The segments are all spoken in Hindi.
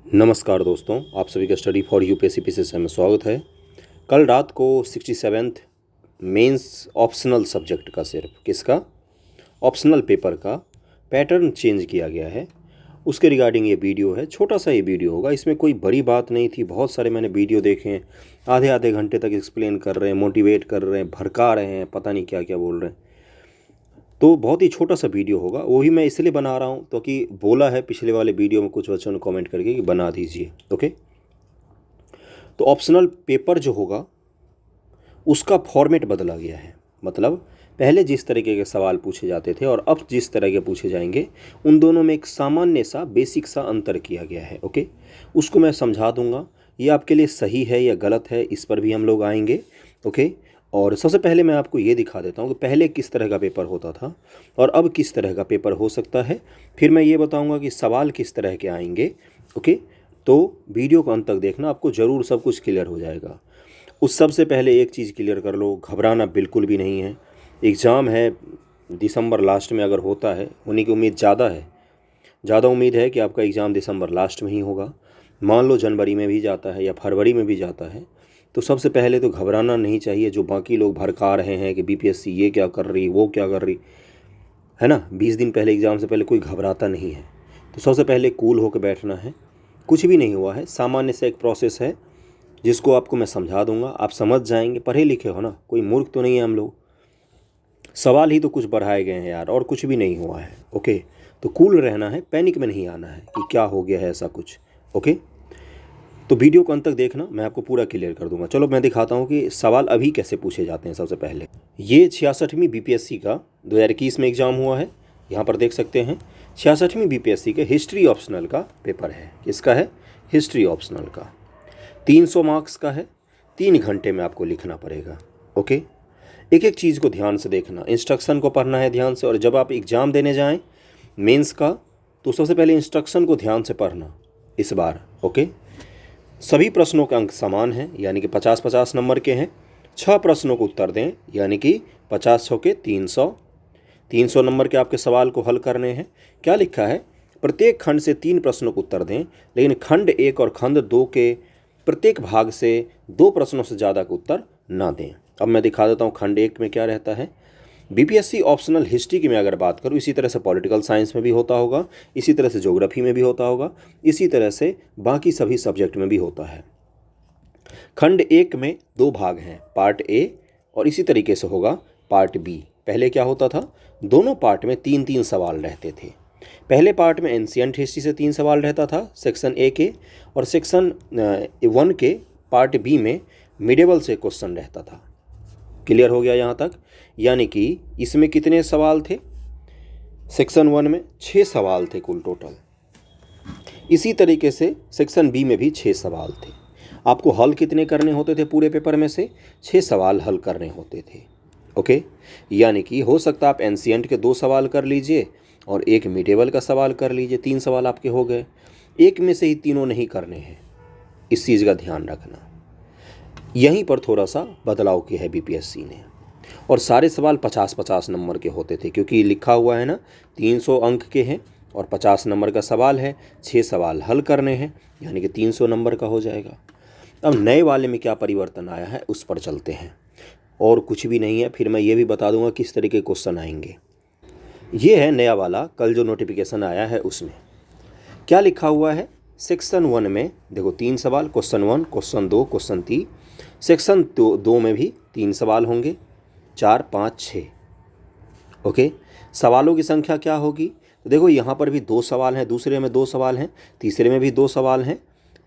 नमस्कार दोस्तों, आप सभी का स्टडी फॉर यूपीएससी पीसीएस में स्वागत है। कल रात को 67th मेंस ऑप्शनल सब्जेक्ट का सिर्फ किसका ऑप्शनल पेपर का पैटर्न चेंज किया गया है, उसके रिगार्डिंग ये वीडियो है। छोटा सा ये वीडियो होगा, इसमें कोई बड़ी बात नहीं थी। बहुत सारे मैंने वीडियो देखे हैं, आधे आधे घंटे तक एक्सप्लेन कर रहे हैं, मोटिवेट कर रहे हैं, भड़का रहे हैं, पता नहीं क्या क्या बोल रहे हैं। तो बहुत ही छोटा सा वीडियो होगा, वो भी मैं इसलिए बना रहा हूँ तो कि बोला है पिछले वाले वीडियो में कुछ बच्चों ने कमेंट करके कि बना दीजिए। ओके, तो ऑप्शनल पेपर जो होगा उसका फॉर्मेट बदला गया है। मतलब पहले जिस तरीके के सवाल पूछे जाते थे और अब जिस तरह के पूछे जाएंगे, उन दोनों में एक सामान्य सा बेसिक सा अंतर किया गया है। ओके, उसको मैं समझा दूंगा, ये आपके लिए सही है या गलत है, इस पर भी हम लोग आएंगे। ओके, और सबसे पहले मैं आपको ये दिखा देता हूँ कि पहले किस तरह का पेपर होता था और अब किस तरह का पेपर हो सकता है। फिर मैं ये बताऊँगा कि सवाल किस तरह के आएंगे। ओके, तो वीडियो को अंत तक देखना, आपको ज़रूर सब कुछ क्लियर हो जाएगा। उस सबसे पहले एक चीज़ क्लियर कर लो, घबराना बिल्कुल भी नहीं है। एग्ज़ाम है दिसंबर लास्ट में, अगर होता है, होने की उम्मीद ज़्यादा है। ज़्यादा उम्मीद है कि आपका एग्ज़ाम दिसंबर लास्ट में ही होगा। मान लो जनवरी में भी जाता है या फरवरी में भी जाता है, तो सबसे पहले तो घबराना नहीं चाहिए। जो बाकी लोग भड़का रहे हैं कि बीपीएससी ये क्या कर रही, वो क्या कर रही है ना, 20 दिन पहले एग्ज़ाम से पहले कोई घबराता नहीं है। तो सबसे पहले कूल होकर बैठना है। कुछ भी नहीं हुआ है, सामान्य से एक प्रोसेस है जिसको आपको मैं समझा दूंगा, आप समझ जाएंगे। पढ़े लिखे हो ना, कोई मूर्ख तो नहीं है हम लोग। सवाल ही तो कुछ बढ़ाए गए हैं यार, और कुछ भी नहीं हुआ है। ओके, तो कूल रहना है, पैनिक में नहीं आना है कि क्या हो गया है ऐसा कुछ। ओके, तो वीडियो को अंत तक देखना, मैं आपको पूरा क्लियर कर दूंगा। चलो मैं दिखाता हूँ कि सवाल अभी कैसे पूछे जाते हैं। सबसे पहले ये 66वीं बीपीएससी का 2021 में एग्ज़ाम हुआ है। यहाँ पर देख सकते हैं 66वीं बीपीएससी के हिस्ट्री ऑप्शनल का पेपर है। किसका है? हिस्ट्री ऑप्शनल का। 300 मार्क्स का है। 3 घंटे में आपको लिखना पड़ेगा। ओके, एक एक चीज़ को ध्यान से देखना, इंस्ट्रक्शन को पढ़ना है ध्यान से। और जब आप एग्ज़ाम देने जाएं मेंस का, तो सबसे पहले इंस्ट्रक्शन को ध्यान से पढ़ना इस बार। ओके, सभी प्रश्नों के अंक समान हैं, यानी कि 50-50 नंबर के हैं। 6 प्रश्नों को उत्तर दें, यानी कि 50 6 के 300। 300 नंबर के आपके सवाल को हल करने हैं। क्या लिखा है? प्रत्येक खंड से 3 प्रश्नों को उत्तर दें, लेकिन खंड 1 और खंड 2 के प्रत्येक भाग से 2 प्रश्नों से ज़्यादा का उत्तर ना दें। अब मैं दिखा देता हूँ खंड 1 में क्या रहता है। बीपीएससी ऑप्शनल हिस्ट्री की मैं अगर बात करूँ, इसी तरह से पॉलिटिकल साइंस में भी होता होगा, इसी तरह से ज्योग्राफी में भी होता होगा, इसी तरह से बाकी सभी सब्जेक्ट में भी होता है। खंड 1 में 2 भाग हैं, पार्ट ए और इसी तरीके से होगा पार्ट बी। पहले क्या होता था, दोनों पार्ट में 3-3 सवाल रहते थे। पहले पार्ट में एंशियंट हिस्ट्री से 3 सवाल रहता था सेक्शन ए के, और सेक्शन 1 के पार्ट बी में मिडेवल से क्वेश्चन रहता था। क्लियर हो गया यहाँ तक? यानी कि इसमें कितने सवाल थे? सेक्शन 1 में 6 सवाल थे कुल टोटल। इसी तरीके से सेक्शन बी में भी 6 सवाल थे। आपको हल कितने करने होते थे? पूरे पेपर में से 6 सवाल हल करने होते थे। ओके, यानी कि हो सकता है आप एंशियंट के 2 सवाल कर लीजिए और एक मिडेवल का सवाल कर लीजिए, 3 सवाल आपके हो गए। एक में से ही तीनों नहीं करने हैं, इस चीज़ का ध्यान रखना। यहीं पर थोड़ा सा बदलाव किया है बीपीएससी ने। और सारे सवाल 50-50 नंबर के होते थे, क्योंकि लिखा हुआ है ना 300 अंक के हैं और 50 नंबर का सवाल है। 6 सवाल हल करने हैं, यानी कि 300 नंबर का हो जाएगा। अब नए वाले में क्या परिवर्तन आया है उस पर चलते हैं। और कुछ भी नहीं है, फिर मैं ये भी बता दूंगा किस तरीके क्वेश्चन आएंगे। ये है नया वाला, कल जो नोटिफिकेशन आया है उसमें क्या लिखा हुआ है। सेक्शन 1 में देखो 3 सवाल, क्वेश्चन 1, क्वेश्चन 2, क्वेश्चन 3। सेक्शन 2 में भी 3 सवाल होंगे, 4 5 6। ओके, सवालों की संख्या क्या होगी? तो देखो यहाँ पर भी 2 सवाल हैं, दूसरे में 2 सवाल हैं, तीसरे में भी 2 सवाल हैं,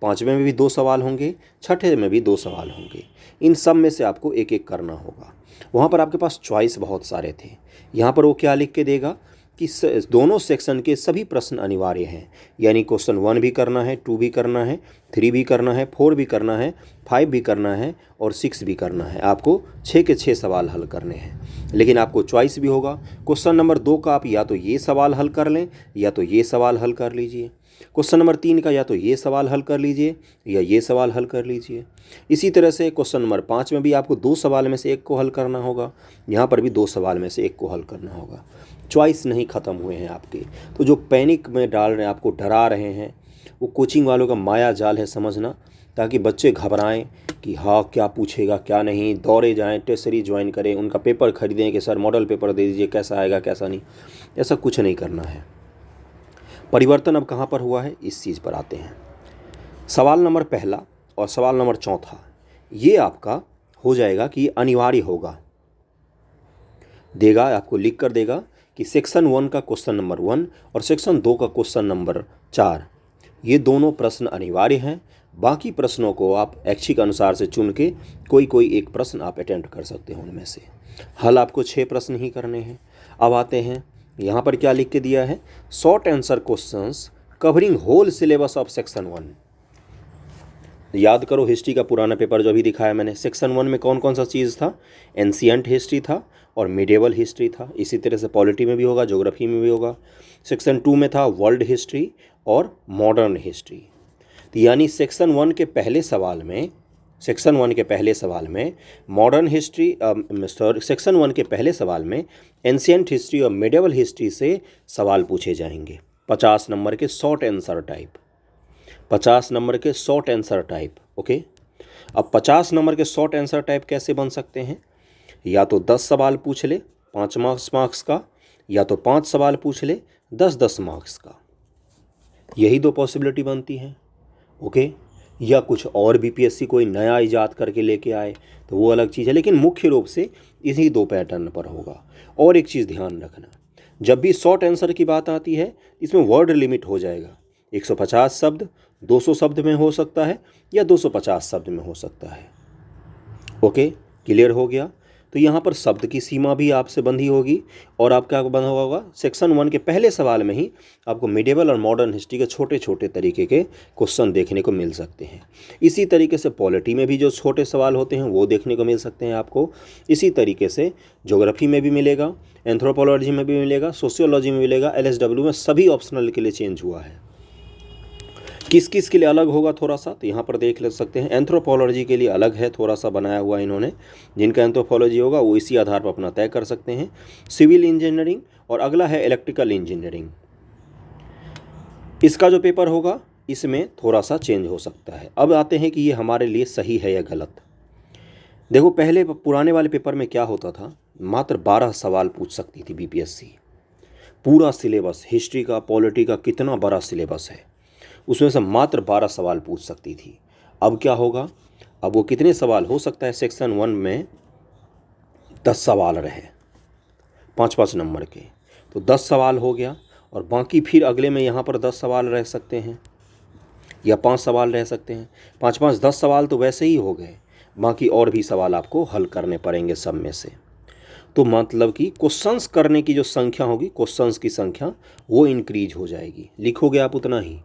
5वें में भी 2 सवाल होंगे, 6ठे में भी 2 सवाल होंगे। इन सब में से आपको एक एक करना होगा। वहाँ पर आपके पास चॉइस बहुत सारे थे। यहाँ पर वो क्या लिख के देगा कि दोनों सेक्शन के सभी प्रश्न अनिवार्य हैं, यानी क्वेश्चन 1 भी करना है, 2 भी करना है, 3 भी करना है, 4 भी करना है, 5 भी करना है और 6 भी करना है। आपको 6 के 6 सवाल हल करने हैं, लेकिन आपको चॉइस भी होगा। क्वेश्चन नंबर 2 का आप या तो ये सवाल हल कर लें या तो ये सवाल हल कर लीजिए। क्वेश्चन नंबर 3 का या तो ये सवाल हल कर लीजिए या ये सवाल हल कर लीजिए। इसी तरह से क्वेश्चन नंबर 5 में भी आपको 2 सवाल में से एक को हल करना होगा, यहाँ पर भी 2 सवाल में से एक को हल करना होगा। चॉइस नहीं ख़त्म हुए हैं आपके। तो जो पैनिक में डाल रहे हैं, आपको डरा रहे हैं, वो कोचिंग वालों का माया जाल है समझना, ताकि बच्चे घबराएं कि हाँ क्या पूछेगा क्या नहीं, दौड़े जाएं, टेस्ट सीरीज ज्वाइन करें, उनका पेपर खरीदें कि सर मॉडल पेपर दे दीजिए, कैसा आएगा कैसा नहीं। ऐसा कुछ नहीं करना है। परिवर्तन अब कहाँ पर हुआ है, इस चीज़ पर आते हैं। सवाल नंबर पहला और सवाल नंबर चौथा ये आपका हो जाएगा कि अनिवार्य होगा, देगा आपको लिख कर देगा कि सेक्शन 1 का क्वेश्चन नंबर 1 और सेक्शन 2 का क्वेश्चन नंबर 4 ये दोनों प्रश्न अनिवार्य हैं। बाकी प्रश्नों को आप ऐच्छिक अनुसार से चुन के कोई एक प्रश्न आप अटेम्प्ट कर सकते हो उनमें से। हल आपको 6 प्रश्न ही करने हैं। अब आते हैं यहाँ पर क्या लिख के दिया है, short answer questions covering whole syllabus of section 1। याद करो हिस्ट्री का पुराना पेपर जो अभी दिखाया मैंने, सेक्शन 1 में कौन कौन सा चीज़ था, एंशियंट हिस्ट्री था और मिडिवल हिस्ट्री था। इसी तरह से पॉलिटी में भी होगा, ज्योग्राफी में भी होगा। सेक्शन 2 में था वर्ल्ड हिस्ट्री और मॉडर्न हिस्ट्री। तो यानी सेक्शन 1 के पहले सवाल में मॉडर्न हिस्ट्री सेक्शन 1 के पहले सवाल में एंशियंट हिस्ट्री और मिडिवल हिस्ट्री से सवाल पूछे जाएंगे। 50 नंबर के शॉर्ट आंसर टाइप, 50 नंबर के शॉर्ट आंसर टाइप। ओके, अब 50 नंबर के शॉर्ट आंसर टाइप कैसे बन सकते हैं, या तो 10 सवाल पूछ ले 5 मार्क्स का, या तो 5 सवाल पूछ ले 10 मार्क्स का। यही दो पॉसिबिलिटी बनती हैं। ओके, या कुछ और बीपीएससी कोई नया इजाद करके लेके आए तो वो अलग चीज़ है, लेकिन मुख्य रूप से इसी दो पैटर्न पर होगा। और एक चीज़ ध्यान रखना, जब भी शॉर्ट आंसर की बात आती है इसमें वर्ड लिमिट हो जाएगा। 150 शब्द 200 शब्द में हो सकता है या 250 शब्द में हो सकता है। ओके, क्लियर हो गया। तो यहाँ पर शब्द की सीमा भी आपसे बंधी होगी और आपका बंधा होगा सेक्शन 1 के पहले सवाल में ही आपको मिडिवल और मॉडर्न हिस्ट्री के छोटे छोटे तरीके के क्वेश्चन देखने को मिल सकते हैं। इसी तरीके से पॉलिटी में भी जो छोटे सवाल होते हैं वो देखने को मिल सकते हैं आपको। इसी तरीके से ज्योग्राफी में भी मिलेगा, एंथ्रोपोलॉजी में भी मिलेगा, सोशियोलॉजी में मिलेगा, LSW में सभी ऑप्शनल के लिए चेंज हुआ है। किस किस के लिए अलग होगा थोड़ा सा तो यहाँ पर देख ले सकते हैं। एंथ्रोपोलॉजी के लिए अलग है, थोड़ा सा बनाया हुआ इन्होंने, जिनका एंथ्रोपोलॉजी होगा वो इसी आधार पर अपना तय कर सकते हैं। सिविल इंजीनियरिंग और अगला है इलेक्ट्रिकल इंजीनियरिंग। इसका जो पेपर होगा इसमें थोड़ा सा चेंज हो सकता है। अब आते हैं कि ये हमारे लिए सही है या गलत। देखो पहले पुराने वाले पेपर में क्या होता था, मात्र 12 सवाल पूछ सकती थी बीपीएससी। पूरा सिलेबस हिस्ट्री का पॉलिटी का कितना बड़ा सिलेबस है उसमें से मात्र 12 सवाल पूछ सकती थी। अब क्या होगा, अब वो कितने सवाल हो सकता है, सेक्शन 1 में 10 सवाल रहे 5-5 नंबर के, तो 10 सवाल हो गया और बाकी फिर अगले में यहाँ पर 10 सवाल रह सकते हैं या 5 सवाल रह सकते हैं। 5-5 10 सवाल तो वैसे ही हो गए, बाकी और भी सवाल आपको हल करने पड़ेंगे सब में से। तो मतलब कि क्वेश्चंस करने की जो संख्या होगी, क्वेश्चंस की संख्या वो इंक्रीज हो जाएगी। लिखोगे आप उतना ही,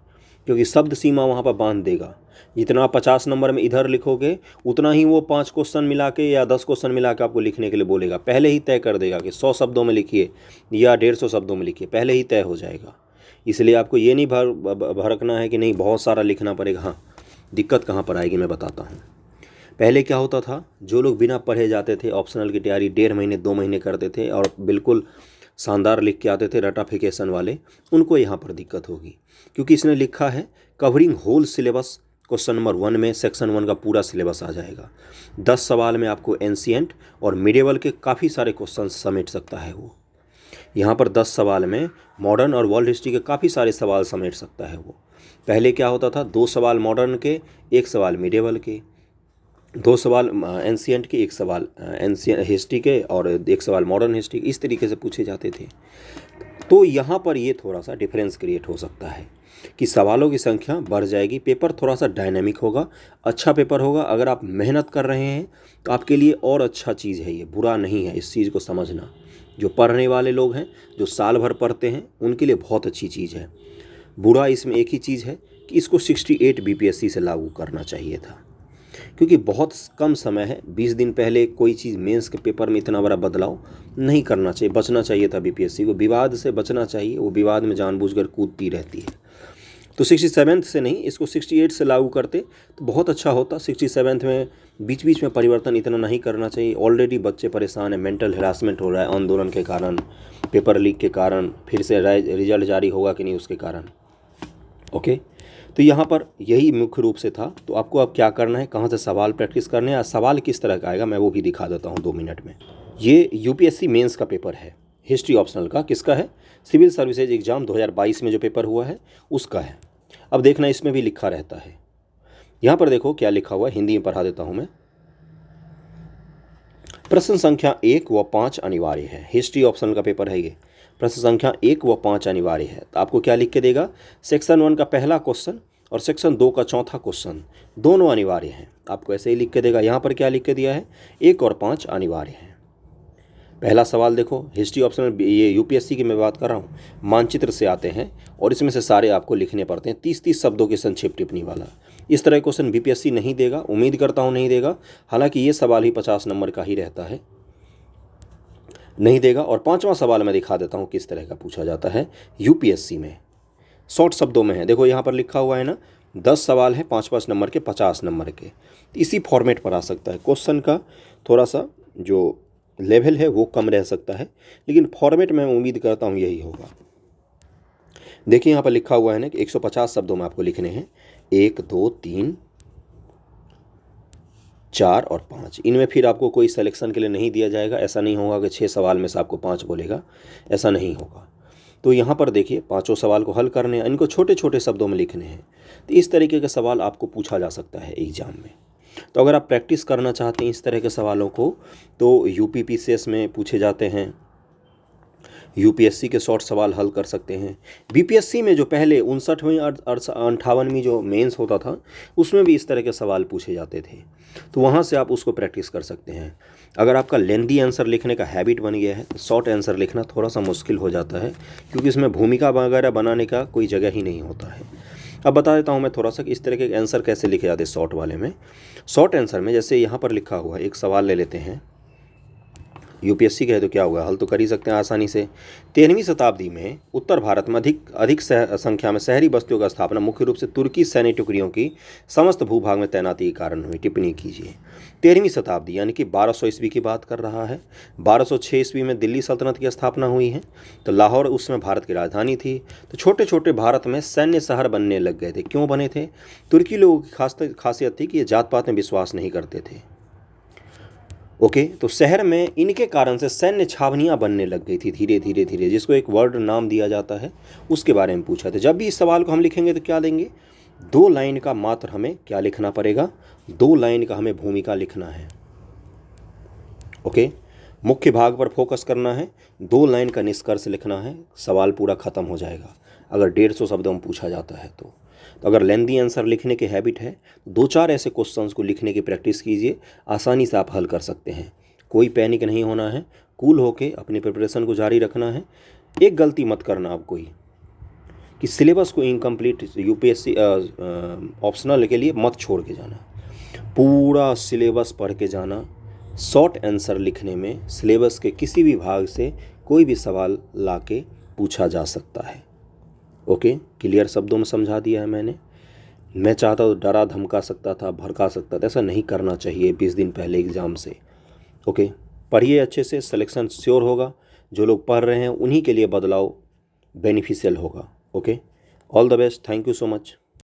क्योंकि शब्द सीमा वहाँ पर बांध देगा। जितना 50 नंबर में इधर लिखोगे उतना ही वो 5 क्वेश्चन मिला के या 10 क्वेश्चन मिला के आपको लिखने के लिए बोलेगा। पहले ही तय कर देगा कि 100 शब्दों में लिखिए या 150 शब्दों में लिखिए, पहले ही तय हो जाएगा। इसलिए आपको ये नहीं भड़कना है कि नहीं बहुत सारा लिखना पड़ेगा। हाँ, दिक्कत कहाँ पर आएगी मैं बताता हूँ। पहले क्या होता था, जो लोग बिना पढ़े जाते थे ऑप्शनल की तैयारी 1.5 महीने 2 महीने करते थे और बिल्कुल शानदार लिख के आते थे रटाफिकेशन वाले, उनको यहाँ पर दिक्कत होगी। क्योंकि इसने लिखा है covering whole syllabus, question number 1 में सेक्शन 1 का पूरा सिलेबस आ जाएगा। 10 सवाल में आपको एंशियंट और मिडिवल के काफ़ी सारे क्वेश्चन समेट सकता है वो। यहाँ पर 10 सवाल में मॉडर्न और वर्ल्ड हिस्ट्री के काफ़ी सारे सवाल समेट सकता है वो। पहले क्या होता था, 2 सवाल मॉडर्न के, 1 सवाल मिडिवल के, 2 सवाल एंशियंट के, 1 सवाल एंशियंट हिस्ट्री के और 1 सवाल मॉडर्न हिस्ट्री, इस तरीके से पूछे जाते थे। तो यहाँ पर ये थोड़ा सा डिफरेंस क्रिएट हो सकता है कि सवालों की संख्या बढ़ जाएगी, पेपर थोड़ा सा डायनामिक होगा, अच्छा पेपर होगा। अगर आप मेहनत कर रहे हैं तो आपके लिए और अच्छा चीज़ है, ये बुरा नहीं है, इस चीज़ को समझना। जो पढ़ने वाले लोग हैं, जो साल भर पढ़ते हैं, उनके लिए बहुत अच्छी चीज़ है। बुरा इसमें एक ही चीज़ है कि इसको 68 बीपीएससी से लागू करना चाहिए था, क्योंकि बहुत कम समय है। 20 दिन पहले कोई चीज़ मेंस के पेपर में इतना बड़ा बदलाव नहीं करना चाहिए, बचना चाहिए था बीपीएससी को, विवाद से बचना चाहिए। वो विवाद में जानबूझकर कूदती रहती है। तो 67 से नहीं, इसको 68 से लागू करते तो बहुत अच्छा होता। 67 में बीच बीच में परिवर्तन इतना नहीं करना चाहिए। ऑलरेडी बच्चे परेशान हैं, मेंटल हरासमेंट हो रहा है आंदोलन के कारण, पेपर लीक के कारण, फिर से रिजल्ट जारी होगा कि नहीं उसके कारण। ओके, तो यहाँ पर यही मुख्य रूप से था। तो आपको अब क्या करना है, कहाँ से सवाल प्रैक्टिस करने हैं, सवाल किस तरह का आएगा मैं वो भी दिखा देता हूँ 2 मिनट में। ये यूपीएससी मेंस का पेपर है, हिस्ट्री ऑप्शनल का। किसका है? सिविल सर्विसेज एग्जाम 2022 में जो पेपर हुआ है उसका है। अब देखना इसमें भी लिखा रहता है। यहाँ पर देखो क्या लिखा हुआ है, हिंदी में पढ़ा देता हूँ मैं। प्रश्न संख्या 1 व 5 अनिवार्य है। हिस्ट्री ऑप्शनल का पेपर है ये। प्रश्न संख्या 1 व 5 अनिवार्य है। तो आपको क्या लिख के देगा, सेक्शन 1 का पहला क्वेश्चन और सेक्शन 2 का चौथा क्वेश्चन दोनों अनिवार्य हैं। आपको ऐसे ही लिख के देगा। यहाँ पर क्या लिख के दिया है, 1 और 5 अनिवार्य हैं। पहला सवाल देखो, हिस्ट्री ऑप्शनल, ये यूपीएससी की मैं बात कर रहा हूँ, मानचित्र से आते हैं और इसमें से सारे आपको लिखने पड़ते हैं, 30-30 शब्दों की संक्षिप्त टिप्पणी वाला। इस तरह क्वेश्चन बीपीएससी नहीं देगा, उम्मीद करता हूँ नहीं देगा। हालांकि ये सवाल ही 50 नंबर का ही रहता है, नहीं देगा। और 5वां सवाल मैं दिखा देता हूँ किस तरह का पूछा जाता है यूपीएससी में, शॉर्ट शब्दों में है। देखो यहाँ पर लिखा हुआ है ना, 10 सवाल है 5-5 नंबर के, 50 नंबर के। इसी फॉर्मेट पर आ सकता है। क्वेश्चन का थोड़ा सा जो लेवल है वो कम रह सकता है, लेकिन फॉर्मेट में मैं उम्मीद करता हूँ यही होगा। देखिए यहाँ पर लिखा हुआ है ना कि 150 शब्दों में आपको लिखने हैं, 1, 2, 3, 4 और 5। इनमें फिर आपको कोई सिलेक्शन के लिए नहीं दिया जाएगा। ऐसा नहीं होगा कि 6 सवाल में से आपको 5 बोलेगा, ऐसा नहीं होगा। तो यहाँ पर देखिए 5 सवाल को हल करने हैं, इनको छोटे छोटे शब्दों में लिखने हैं। तो इस तरीके के सवाल आपको पूछा जा सकता है एग्जाम में। तो अगर आप प्रैक्टिस करना चाहते हैं इस तरह के सवालों को, तो यूपीपीसीएस में पूछे जाते हैं, यूपीएससी के शॉर्ट सवाल हल कर सकते हैं। बीपीएससी में जो पहले 59वीं 58वीं जो मेंस होता था उसमें भी इस तरह के सवाल पूछे जाते थे, तो वहाँ से आप उसको प्रैक्टिस कर सकते हैं। अगर आपका लेंदी आंसर लिखने का हैबिट बन गया है तो शॉर्ट आंसर लिखना थोड़ा सा मुश्किल हो जाता है, क्योंकि इसमें भूमिका वगैरह बनाने का कोई जगह ही नहीं होता है। अब बता देता हूँ मैं थोड़ा सा कि इस तरह के आंसर कैसे लिखे जाते हैं शॉर्ट वाले में। शॉर्ट आंसर में जैसे यहाँ पर लिखा हुआ है, एक सवाल ले लेते हैं, यूपीएससी का है तो क्या होगा, हल तो कर ही सकते हैं आसानी से। 13वीं शताब्दी में उत्तर भारत में अधिक संख्या में शहरी बस्तियों का स्थापना मुख्य रूप से तुर्की सैन्य टुकड़ियों की समस्त भूभाग में तैनाती के कारण हुई। टिप्पणी कीजिए। 13वीं शताब्दी यानी कि 1200 ईस्वी की बात कर रहा है। 1206 ईस्वी में दिल्ली सल्तनत की स्थापना हुई है, तो लाहौर उसमें भारत की राजधानी थी। तो छोटे छोटे भारत में सैन्य शहर बनने लग गए थे। क्यों बने थे? तुर्की लोगों की खासियत थी कि ये जात पात में विश्वास नहीं करते थे। ओके, तो शहर में इनके कारण से सैन्य छावनियां बनने लग गई थी धीरे धीरे धीरे, जिसको एक वर्ड नाम दिया जाता है, उसके बारे में पूछा था। जब भी इस सवाल को हम लिखेंगे तो क्या लेंगे, 2 लाइन का मात्र हमें क्या लिखना पड़ेगा, 2 लाइन का हमें भूमिका लिखना है। ओके, मुख्य भाग पर फोकस करना है, 2 लाइन का निष्कर्ष लिखना है, सवाल पूरा खत्म हो जाएगा। अगर 150 शब्दों में पूछा जाता है तो अगर लेंदी आंसर लिखने की हैबिट है, 2-4 ऐसे क्वेश्चंस को लिखने की प्रैक्टिस कीजिए, आसानी से आप हल कर सकते हैं। कोई पैनिक नहीं होना है, कूल होके अपनी प्रिपरेशन को जारी रखना है। एक गलती मत करना आप कोई, कि सिलेबस को इनकम्प्लीट यूपीएससी ऑप्शनल के लिए मत छोड़ के जाना, पूरा सिलेबस पढ़ के जाना। शॉर्ट आंसर लिखने में सिलेबस के किसी भी भाग से कोई भी सवाल ला के पूछा जा सकता है। ओके, क्लियर शब्दों में समझा दिया है मैंने। मैं चाहता तो डरा धमका सकता था, भड़का सकता था, ऐसा नहीं करना चाहिए 20 दिन पहले एग्ज़ाम से। ओके, पढ़िए अच्छे से, सिलेक्शन श्योर होगा। जो लोग पढ़ रहे हैं उन्हीं के लिए बदलाव बेनिफिशियल होगा। Okay, all the best, thank you so much.